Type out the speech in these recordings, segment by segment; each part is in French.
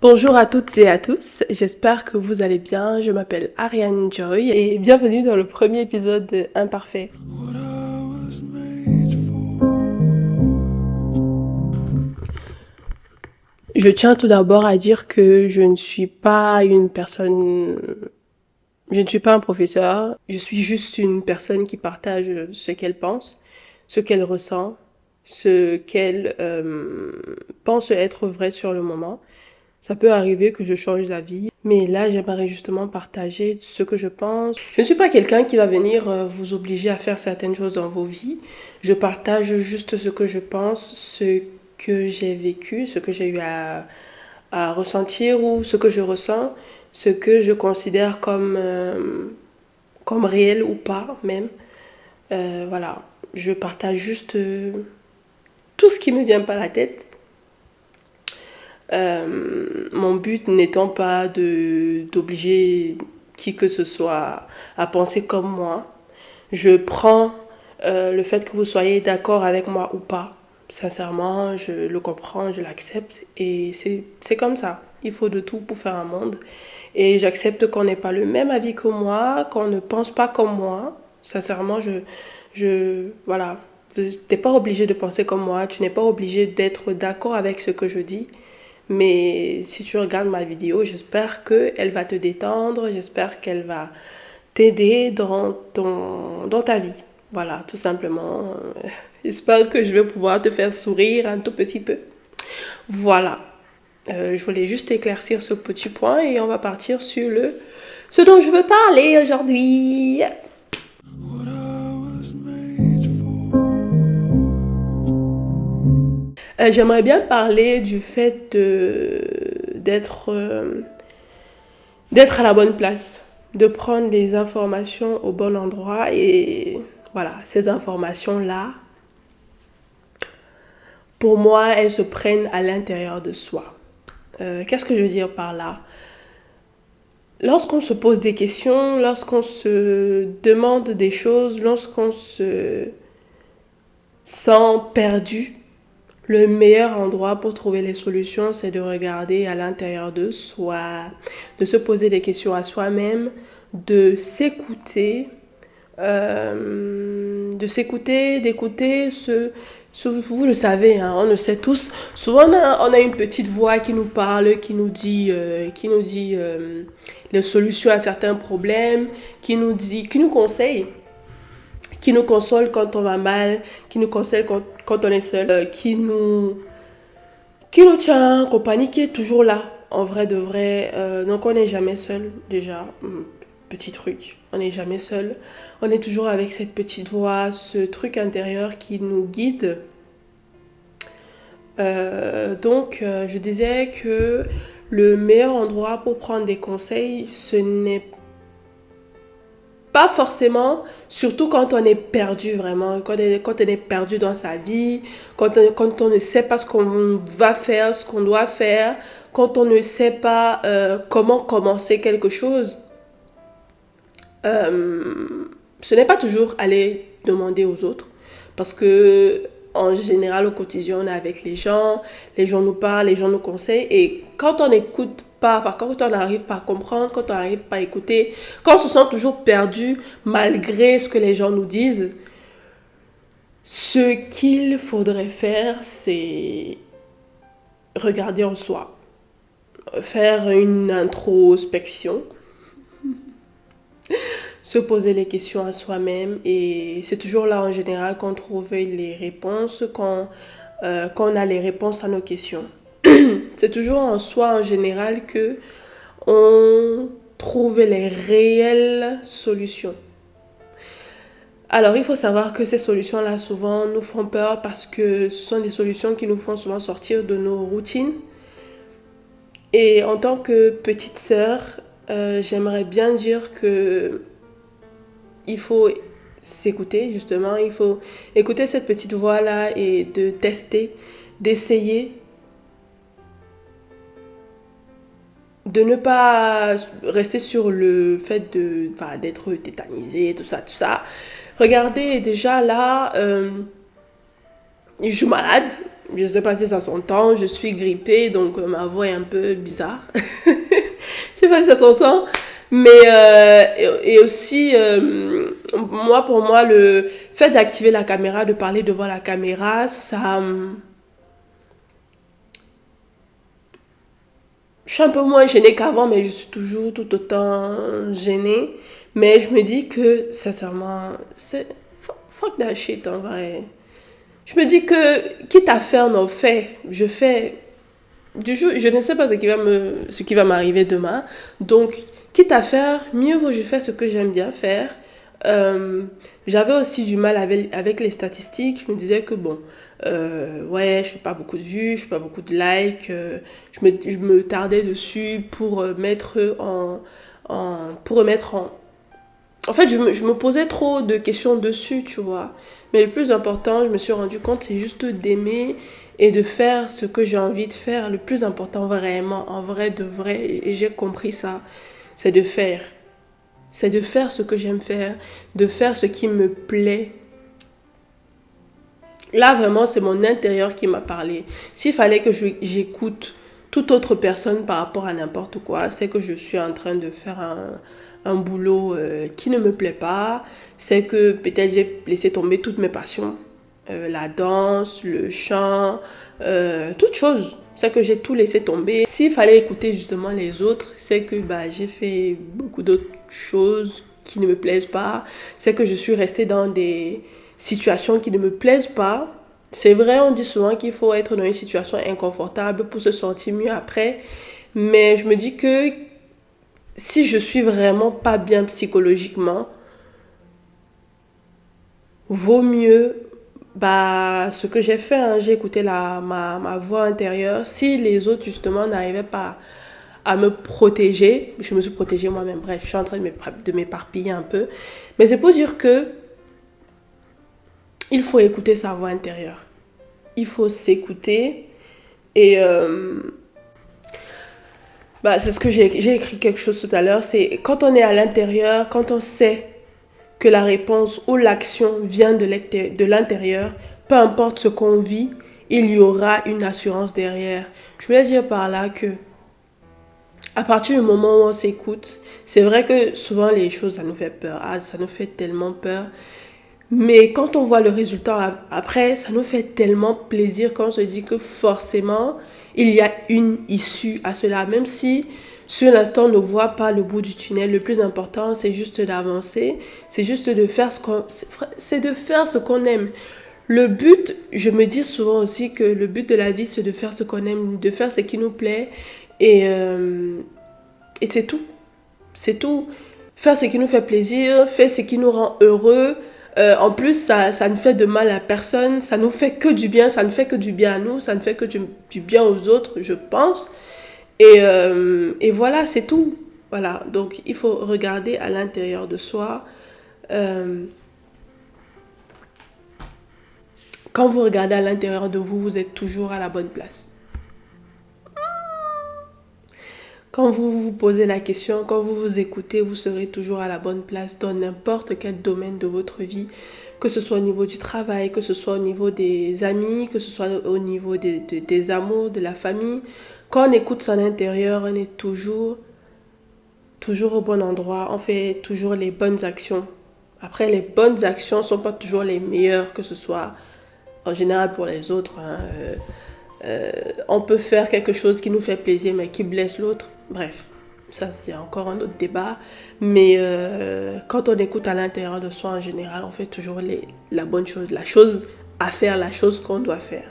Bonjour à toutes et à tous, j'espère que vous allez bien. Je m'appelle Ariane Joy et bienvenue dans le premier épisode de Imparfait. Je tiens tout d'abord à dire que je ne suis pas un professeur, je suis juste une personne qui partage ce qu'elle pense, ce qu'elle ressent, ce qu'elle pense être vrai sur le moment. Ça peut arriver que je change d'avis, mais là, j'aimerais justement partager ce que je pense. Je ne suis pas quelqu'un qui va venir vous obliger à faire certaines choses dans vos vies. Je partage juste ce que je pense, ce que j'ai vécu, ce que j'ai eu à ressentir ou ce que je ressens, ce que je considère comme réel ou pas même. Voilà, je partage juste tout ce qui me vient pas à la tête. Mon but n'étant pas d'obliger qui que ce soit à penser comme moi. Je prends le fait que vous soyez d'accord avec moi ou pas. Sincèrement, je le comprends, je l'accepte et c'est comme ça. Il faut de tout pour faire un monde. Et j'accepte qu'on n'ait pas le même avis que moi, qu'on ne pense pas comme moi. Sincèrement, voilà. Tu n'es pas obligé de penser comme moi, tu n'es pas obligé d'être d'accord avec ce que je dis. Mais si tu regardes ma vidéo, j'espère qu'elle va te détendre, j'espère qu'elle va t'aider dans ta vie. Voilà, tout simplement. J'espère que je vais pouvoir te faire sourire un tout petit peu. Voilà. Je voulais juste éclaircir ce petit point et on va partir sur ce dont je veux parler aujourd'hui. J'aimerais bien parler du fait d'être à la bonne place, de prendre les informations au bon endroit et voilà, ces informations-là, pour moi, elles se prennent à l'intérieur de soi. Qu'est-ce que je veux dire par là? Lorsqu'on se pose des questions, lorsqu'on se demande des choses, lorsqu'on se sent perdu, le meilleur endroit pour trouver les solutions, c'est de regarder à l'intérieur de soi, de se poser des questions à soi-même, de s'écouter, d'écouter vous le savez, hein, on le sait tous. Souvent, on a une petite voix qui nous parle, qui nous dit les solutions à certains problèmes, qui nous conseille, qui nous console quand on va mal, qui nous conseille quand on est seul, qui nous tient en compagnie, qui est toujours là, en vrai de vrai. Donc on n'est jamais seul, déjà. Petit truc, on n'est jamais seul. On est toujours avec cette petite voix, ce truc intérieur qui nous guide. Donc, je disais que le meilleur endroit pour prendre des conseils, ce n'est pas forcément, surtout quand on est perdu vraiment, quand on est perdu dans sa vie, quand on ne sait pas ce qu'on va faire, ce qu'on doit faire, quand on ne sait pas comment commencer quelque chose. Ce n'est pas toujours aller demander aux autres, parce que en général au quotidien on est avec les gens nous parlent, les gens nous conseillent, et quand on n'écoute pas, enfin quand on n'arrive pas à comprendre, quand on n'arrive pas à écouter, quand on se sent toujours perdu malgré ce que les gens nous disent, ce qu'il faudrait faire, c'est regarder en soi, faire une introspection, se poser les questions à soi-même, et c'est toujours là en général qu'on trouve les réponses, qu'on a les réponses à nos questions. C'est toujours en soi en général que on trouve les réelles solutions. Alors il faut savoir que ces solutions-là souvent nous font peur parce que ce sont des solutions qui nous font souvent sortir de nos routines. Et en tant que petite sœur, j'aimerais bien dire que il faut s'écouter justement, il faut écouter cette petite voix là et de tester, d'essayer, de ne pas rester sur le fait d'être tétanisé, tout ça, tout ça. Regardez déjà là, je suis malade, Je ne sais pas si ça s'entend, je suis grippée, donc ma voix est un peu bizarre. Je sais pas si ça s'entend. Mais et aussi, pour moi, le fait d'activer la caméra, de parler devant la caméra, ça... Je suis un peu moins gênée qu'avant, mais je suis toujours tout autant gênée. Mais je me dis que, sincèrement, c'est... Fuck that shit, en vrai. Je me dis que, quitte à faire nos faits, je fais du jour, je ne sais pas ce qui va m'arriver demain. Donc, quitte à faire, mieux vaut que je fais ce que j'aime bien faire. J'avais aussi du mal avec les statistiques. Je me disais que bon, ouais, je fais pas beaucoup de vues, je fais pas beaucoup de likes. Je me tardais dessus pour mettre pour remettre en... En fait, je me posais trop de questions dessus, tu vois. Mais le plus important, je me suis rendu compte, c'est juste d'aimer et de faire ce que j'ai envie de faire. Le plus important, vraiment, en vrai, de vrai, et j'ai compris ça, c'est de faire. C'est de faire ce que j'aime faire, de faire ce qui me plaît. Là, vraiment, c'est mon intérieur qui m'a parlé. S'il fallait que j'écoute toute autre personne par rapport à n'importe quoi, c'est que je suis en train de faire un boulot qui ne me plaît pas. C'est que peut-être j'ai laissé tomber toutes mes passions. La danse, le chant, toutes choses. C'est que j'ai tout laissé tomber. S'il fallait écouter justement les autres, c'est que bah, j'ai fait beaucoup d'autres choses qui ne me plaisent pas. C'est que je suis restée dans des situations qui ne me plaisent pas. C'est vrai, on dit souvent qu'il faut être dans une situation inconfortable pour se sentir mieux après. Mais je me dis que si je suis vraiment pas bien psychologiquement, vaut mieux bah ce que j'ai fait, hein, j'ai écouté ma voix intérieure. Si les autres justement n'arrivaient pas à me protéger, je me suis protégée moi-même. Bref, je suis en train de m'éparpiller un peu. Mais c'est pour dire que il faut écouter sa voix intérieure. Il faut s'écouter. Et bah, c'est ce que j'ai écrit quelque chose tout à l'heure. C'est quand on est à l'intérieur, quand on sait que la réponse ou l'action vient de l'intérieur, peu importe ce qu'on vit, il y aura une assurance derrière. Je voulais dire par là que à partir du moment où on s'écoute, c'est vrai que souvent les choses, ça nous fait peur. Ah, ça nous fait tellement peur. Mais quand on voit le résultat après, ça nous fait tellement plaisir quand on se dit que forcément, il y a une issue à cela. Même si sur l'instant, on ne voit pas le bout du tunnel, le plus important, c'est juste d'avancer. C'est juste de faire c'est de faire ce qu'on aime. Le but, je me dis souvent aussi que le but de la vie, c'est de faire ce qu'on aime, de faire ce qui nous plaît. Et c'est tout. C'est tout. Faire ce qui nous fait plaisir, faire ce qui nous rend heureux. En plus, ça ne fait de mal à personne. Ça nous fait que du bien. Ça ne fait que du bien à nous. Ça ne fait que du bien aux autres, je pense. Et voilà, c'est tout. Voilà. Donc, il faut regarder à l'intérieur de soi. Quand vous regardez à l'intérieur de vous, vous êtes toujours à la bonne place. Quand vous vous posez la question, quand vous vous écoutez, vous serez toujours à la bonne place dans n'importe quel domaine de votre vie, que ce soit au niveau du travail, que ce soit au niveau des amis, que ce soit au niveau des amours, de la famille. Quand on écoute son intérieur, on est toujours au bon endroit, on fait toujours les bonnes actions. Après, les bonnes actions ne sont pas toujours les meilleures, que ce soit en général pour les autres. Hein. On peut faire quelque chose qui nous fait plaisir mais qui blesse l'autre. Bref, ça c'est encore un autre débat. Mais quand on écoute à l'intérieur de soi en général, on fait toujours la bonne chose, la chose à faire, la chose qu'on doit faire.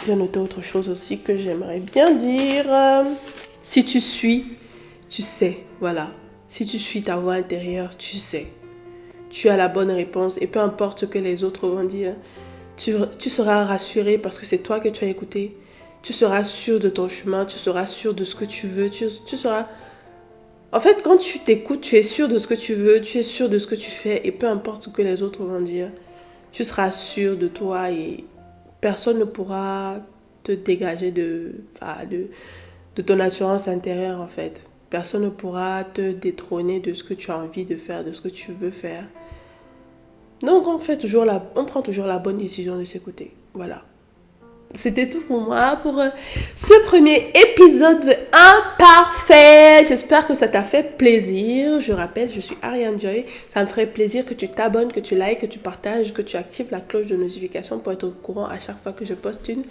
J'ai noté autre chose aussi que j'aimerais bien dire. Si tu suis, tu sais, voilà. Si tu suis ta voix intérieure, tu sais. Tu as la bonne réponse et peu importe ce que les autres vont dire, tu seras rassuré parce que c'est toi que tu as écouté. Tu seras sûr de ton chemin, tu seras sûr de ce que tu veux, tu seras... En fait, quand tu t'écoutes, tu es sûr de ce que tu veux, tu es sûr de ce que tu fais et peu importe ce que les autres vont dire, tu seras sûr de toi et personne ne pourra te dégager de ton assurance intérieure en fait. Personne ne pourra te détrôner de ce que tu as envie de faire, de ce que tu veux faire. Donc on prend toujours la bonne décision de s'écouter. Voilà. C'était tout pour moi pour ce premier épisode imparfait. J'espère que ça t'a fait plaisir. Je rappelle, je suis Ariane Joy. Ça me ferait plaisir que tu t'abonnes, que tu likes, que tu partages, que tu actives la cloche de notification pour être au courant à chaque fois que je poste une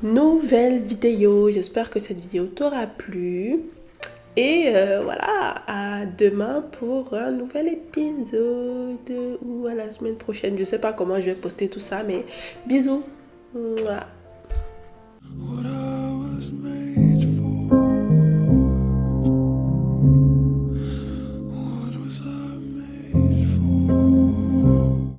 nouvelle vidéo. J'espère que cette vidéo t'aura plu. Et voilà, à demain pour un nouvel épisode ou à la semaine prochaine. Je sais pas comment je vais poster tout ça, mais bisous. Mouah.